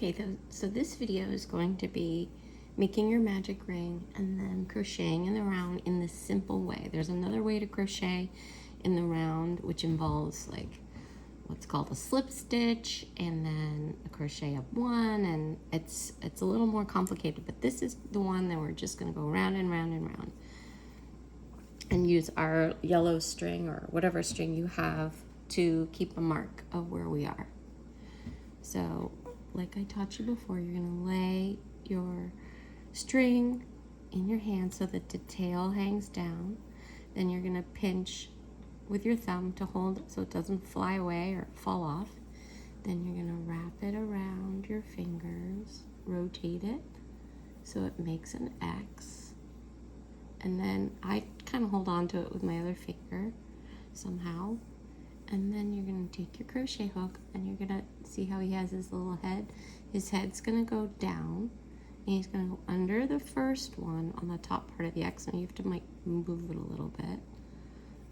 Okay, so this video is going to be making your magic ring and then crocheting in the round in this simple way. There's another way to crochet in the round, which involves like what's called a slip stitch and then a crochet up one, and it's a little more complicated, but this is the one that we're just going to go round and round and round and use our yellow string or whatever string you have to keep a mark of where we are. So like I taught you before, you're going to lay your string in your hand so that the tail hangs down. Then you're going to pinch with your thumb to hold so it doesn't fly away or fall off. Then you're going to wrap it around your fingers, rotate it so it makes an X. And then I kind of hold on to it with my other finger somehow. And then you're going to take your crochet hook and you're going to see how he has his little head. His head's going to go down and he's going to go under the first one on the top part of the X. Now you have to move it a little bit.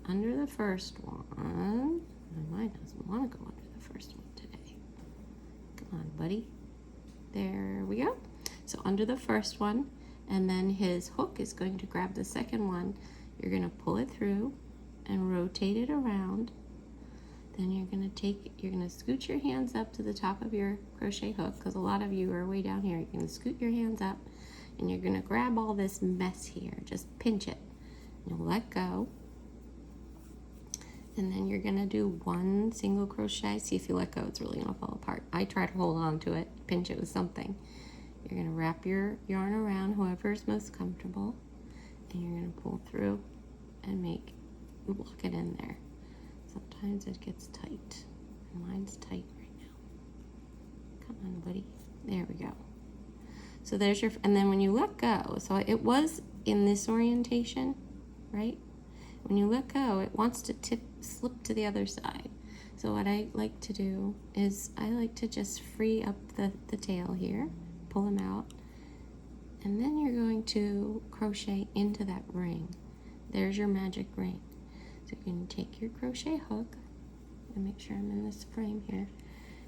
Under the first one. Mine doesn't want to go under the first one today. Come on, buddy. There we go. So under the first one, and then his hook is going to grab the second one. You're going to pull it through and rotate it around. Then you're going to scoot your hands up to the top of your crochet hook, because a lot of you are way down here. You're going to scoot your hands up and you're going to grab all this mess here. Just pinch it. You'll let go. And then you're going to do one single crochet. See, if you let go, it's really going to fall apart. I try to hold on to it, pinch it with something. You're going to wrap your yarn around whoever is most comfortable, and you're going to pull through and lock it in there. Sometimes it gets tight, and mine's tight right now. Come on, buddy. There we go. So there's your, and then when you let go, so it was in this orientation, right? When you let go, it wants to slip to the other side. So what I like to do is I like to just free up the tail here, pull them out, and then you're going to crochet into that ring. There's your magic ring. So you're going to take your crochet hook and make sure I'm in this frame here.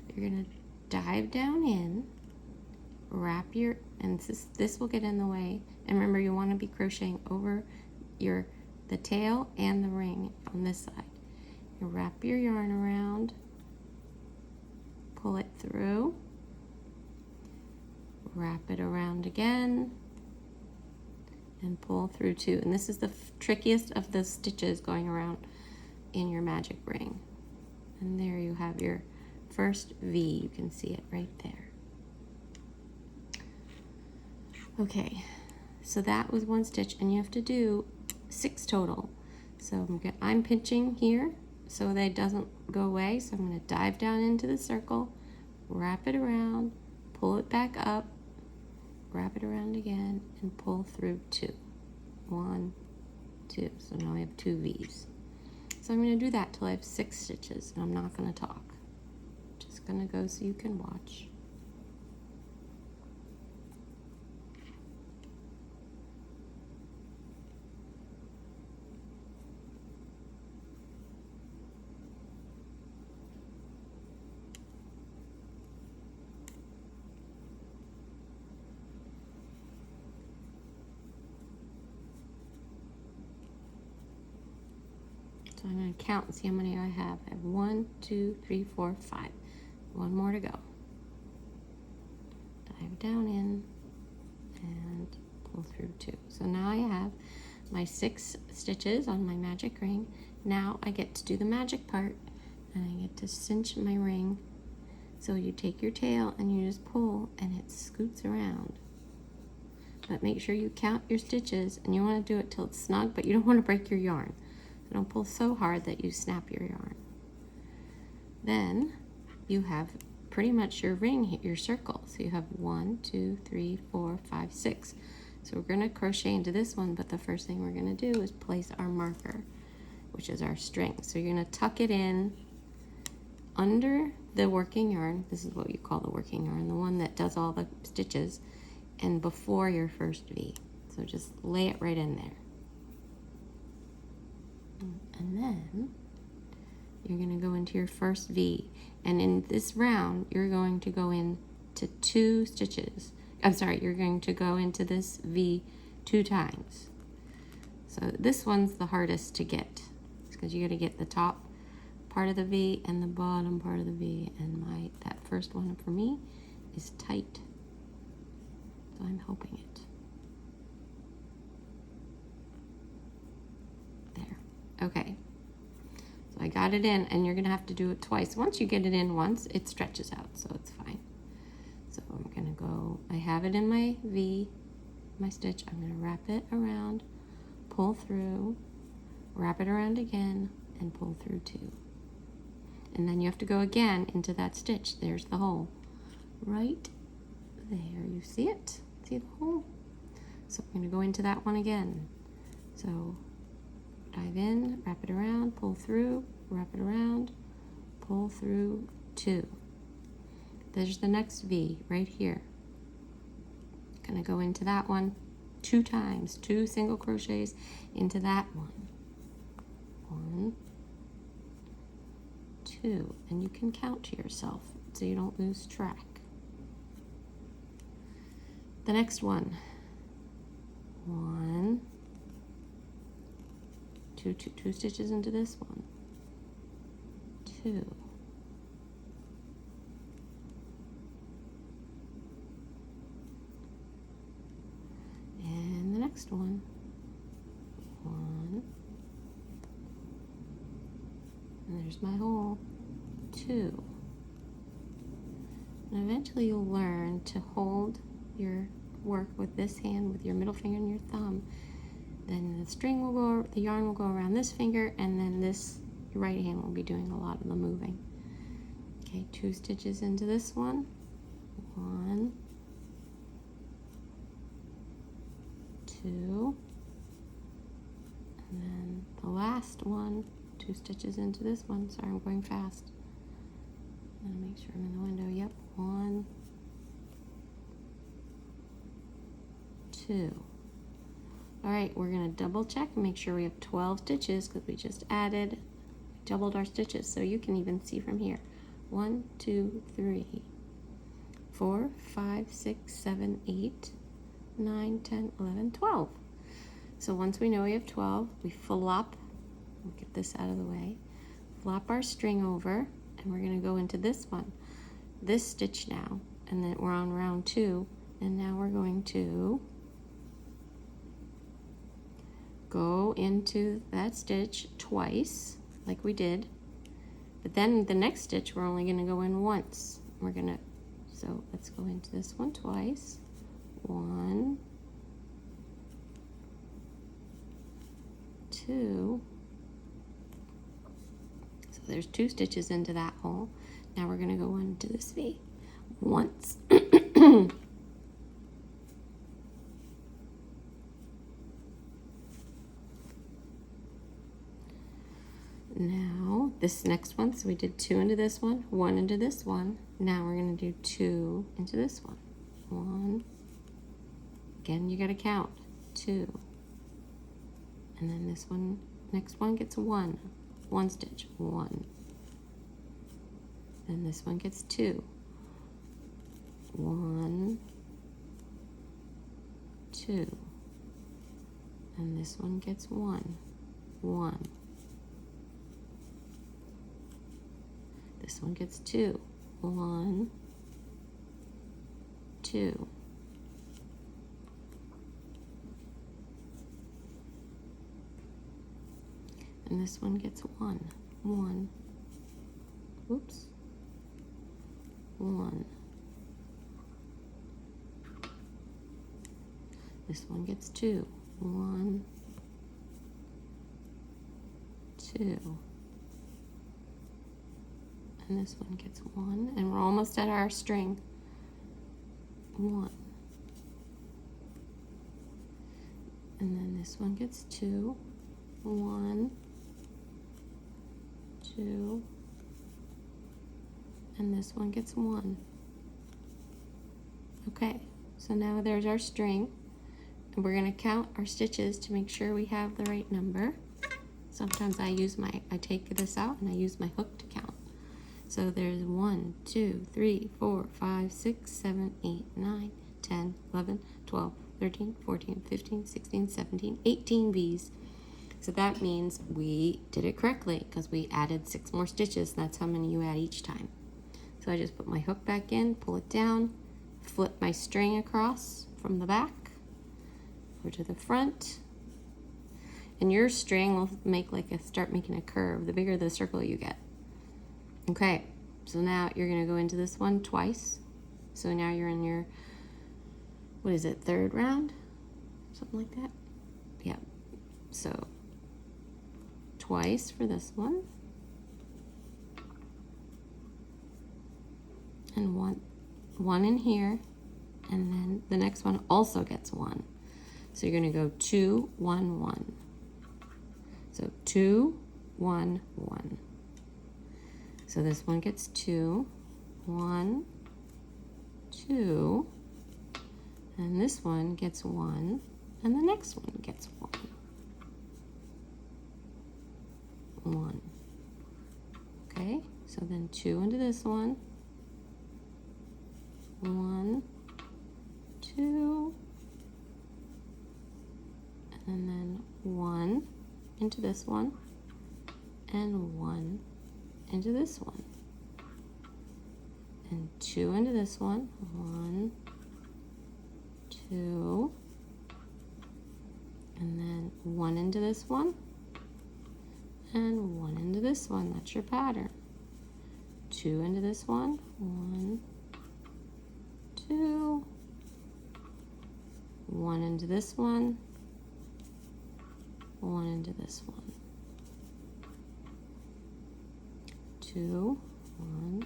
You're going to dive down in, wrap your, and this will get in the way. And remember, you want to be crocheting over the tail and the ring on this side. You wrap your yarn around, pull it through, wrap it around again, and pull through two. And this is the trickiest of the stitches going around in your magic ring. And there you have your first V. You can see it right there. Okay, so that was one stitch, and you have to do 6 total. So I'm pinching here so that it doesn't go away. So I'm going to dive down into the circle, wrap it around, pull it back up, wrap it around again, and pull through 2. 1, 2. So now I have 2 V's. So I'm going to do that till I have 6 stitches, and I'm not going to talk. Just going to go so you can watch. So I'm going to count and see how many I have. I have 1, 2, 3, 4, 5. One more to go. Dive down in and pull through 2. So now I have my 6 stitches on my magic ring. Now I get to do the magic part, and I get to cinch my ring. So you take your tail and you just pull, and it scoots around. But make sure you count your stitches, and you want to do it till it's snug, but you don't want to break your yarn. Don't pull so hard that you snap your yarn. Then you have pretty much your ring, your circle. So you have 1, 2, 3, 4, 5, 6. So we're going to crochet into this one, but the first thing we're going to do is place our marker, which is our string. So you're going to tuck it in under the working yarn. This is what you call the working yarn, the one that does all the stitches, and before your first V. So just lay it right in there. And then you're going to go into your first V, and in this round you're going to go in into 2 stitches. I'm sorry, you're going to go into this V 2 times. So this one's the hardest to get because you got to get the top part of the V and the bottom part of the V, and that first one for me is tight, so I'm hoping it. There. Okay. So I got it in, and you're gonna have to do it twice. Once you get it in once, it stretches out, so it's fine. So I'm gonna go, I have it in my V, my stitch. I'm gonna wrap it around, pull through, wrap it around again, and pull through 2. And then you have to go again into that stitch. There's the hole. Right there, you see it? See the hole? So I'm gonna go into that one again. So dive in, wrap it around, pull through, wrap it around, pull through 2. There's the next V right here. Gonna go into that one 2 times, 2 single crochets into that one. 1, 2, and you can count to yourself so you don't lose track. The next one, 1, 2 stitches into this one, 2, and the next one, 1, and there's my hole, 2, and eventually you'll learn to hold your work with this hand with your middle finger and your thumb. Then the string will go, the yarn will go around this finger, and then your right hand will be doing a lot of the moving. Okay, 2 stitches into this one, 1, 2, and then the last one, 2 stitches into this one. Sorry, I'm going fast. I'm gonna make sure I'm in the window. Yep, 1, 2. All right, we're gonna double check and make sure we have 12 stitches because we just doubled our stitches. So you can even see from here. 1, 2, 3, 4, 5, 6, 7, 8, 9, 10, 11, 12. So once we know we have 12, we flop, we'll get this out of the way, flop our string over, and we're gonna go into this one, this stitch now, and then we're on round 2, and now we're going to go into that stitch twice, like we did, but then the next stitch we're only gonna go in once. So let's go into this one twice. 1, 2, so there's 2 stitches into that hole. Now we're gonna go into this V once. Now this next one, so we did 2 into this one, 1 into this one. Now we're gonna do 2 into this one. 1, again you gotta count, 2, and then this one, next one gets 1 stitch, 1, then this one gets 2, 1, 2, and this one gets 1, 1, this one gets 2, 1, 2, and this one gets 1, 1, whoops, 1, this one gets 2, 1, 2, and this one gets 1, and we're almost at our string. 1, and then this one gets 2, 1, 2, and this one gets 1. Okay, so now there's our string, and we're going to count our stitches to make sure we have the right number. Sometimes I take this out and I use my hook to count. So there's 1, 2, 3, 4, 5, 6, 7, 8, 9, 10, 11, 12, 13, 14, 15, 16, 17, 18 V's. So that means we did it correctly because we added 6 more stitches. That's how many you add each time. So I just put my hook back in, pull it down, flip my string across from the back over to the front. And your string will make start making a curve the bigger the circle you get. Okay, so now you're gonna go into this one twice. So now you're in your, what is it, 3rd round? Something like that? Yeah, so twice for this one. And one in here, and then the next one also gets 1. So you're gonna go 2, 1, 1. So 2, 1, 1. So this one gets 2, 1, 2, and this one gets 1, and the next one gets 1. 1. Okay, so then 2 into this one. 1, 2, and then 1 into this one, and 1 into this one, and 2 into this one. 1, 2, and then 1 into this one, and 1 into this one. That's your pattern. 2 into this one. 1, 2, 1 into this one, 1 into this one. 2, 1,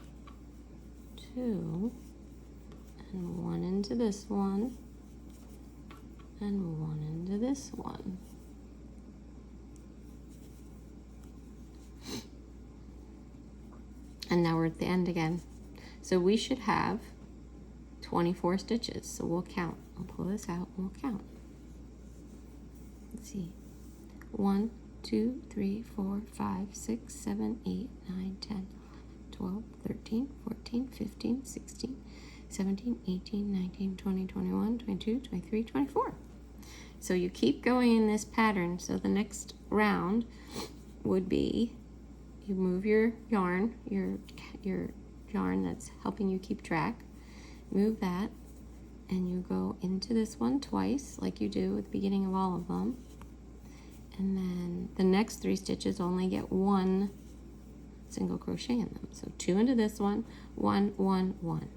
2, and 1 into this one, and 1 into this one. And now we're at the end again. So we should have 24 stitches. So we'll count. I'll pull this out and we'll count. Let's see. 1, 2, 3, 4, 5, 6, 7, 8, 9, 10, 12, 13, 14, 15, 16, 17, 18, 19, 20, 21, 22, 23, 24. So you keep going in this pattern. So the next round would be, you move your yarn, your yarn that's helping you keep track, move that, and you go into this one twice, like you do at the beginning of all of them. And then the next 3 stitches only get 1 single crochet in them. So 2 into this one, 1, 1, 1.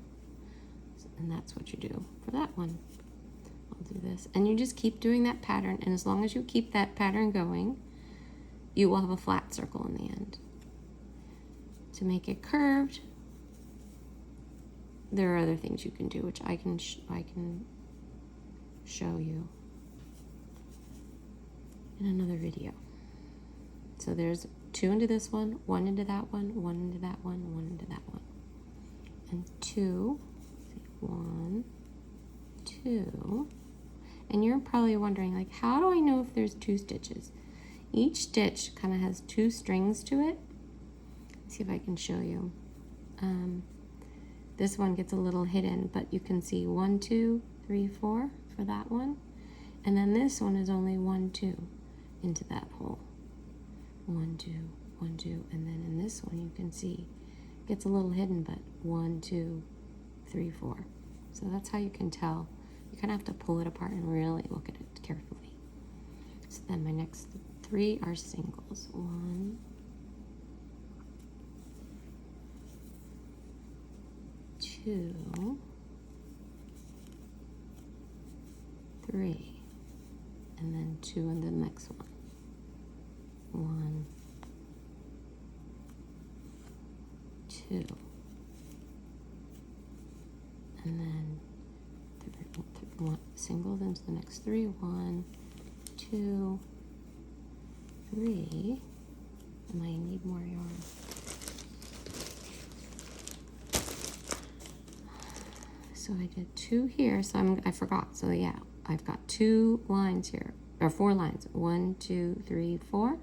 And that's what you do for that one. I'll do this. And you just keep doing that pattern, and as long as you keep that pattern going, you will have a flat circle in the end. To make it curved, there are other things you can do, which I can show you in another video. So there's 2 into this one, 1 into that one, 1 into that one, 1 into that one, and 2, 1, 2, and you're probably wondering, like, how do I know if there's 2 stitches? Each stitch kind of has 2 strings to it. Let's see if I can show you. This one gets a little hidden, but you can see 1, 2, 3, 4 for that one, and then this one is only 1, 2 into that hole. 1, 2, 1, 2, and then in this one you can see it gets a little hidden, but 1, 2, 3, 4. So that's how you can tell. You kind of have to pull it apart and really look at it carefully. So then my next 3 are singles. 1, 2, 3, and then 2 in the next one. 1, 2, and then singles into the next 3. 1, 2, 3. And I need more yarn. So I did 2 here, so I forgot. So yeah, I've got 2 lines here, or 4 lines. 1, 2, 3, 4.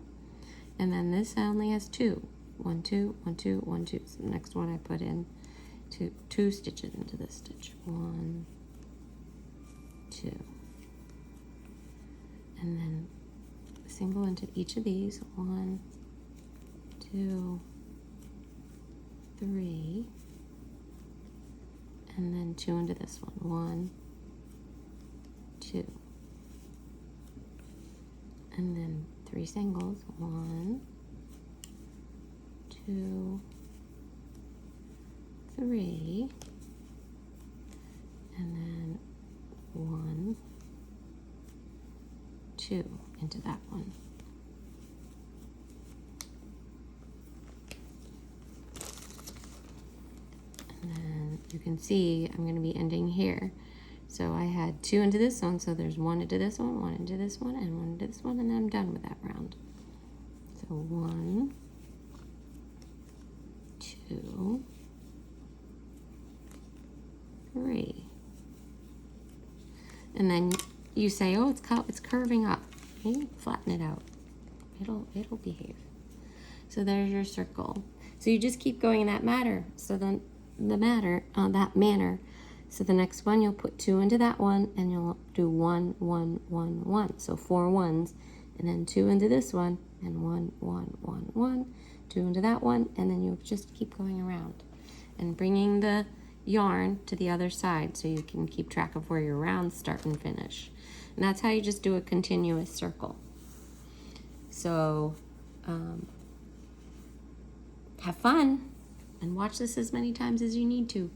And then this only has 2. 1, 2, 1, 2, 1, 2. So the next one I put in two stitches into this stitch. 1, 2. And then single into each of these. 1, 2, 3. And then 2 into this one. 1, 2. And then 3 singles. 1, 2, 3. And then 1, 2 into that one. And then you can see I'm going to be ending here. So I had 2 into this one, so there's 1 into this one, 1 into this one, and 1 into this one, and then I'm done with that round. So 1, 2, 3. And then you say, oh, it's curving up. You flatten it out. It'll behave. So there's your circle. So you just keep going in that manner. So then that manner. So the next one you'll put 2 into that one, and you'll do 1, 1, 1, 1. So 4 ones, and then 2 into this one, and 1, 1, 1, 1. 2 into that one, and then you'll just keep going around and bringing the yarn to the other side so you can keep track of where your rounds start and finish. And that's how you just do a continuous circle. So have fun and watch this as many times as you need to.